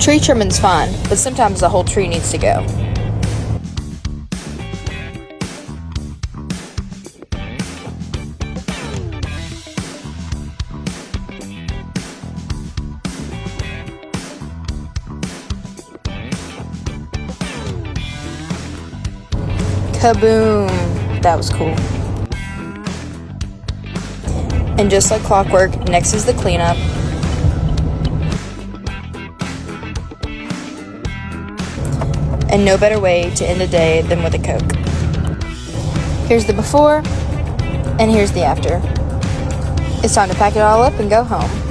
Tree trimming's fine, but sometimes the whole tree needs to go. Kaboom! That was cool. And just like clockwork, next is the cleanup. And no better way to end a day than with a Coke. Here's the before, and here's the after. It's time to pack it all up and go home.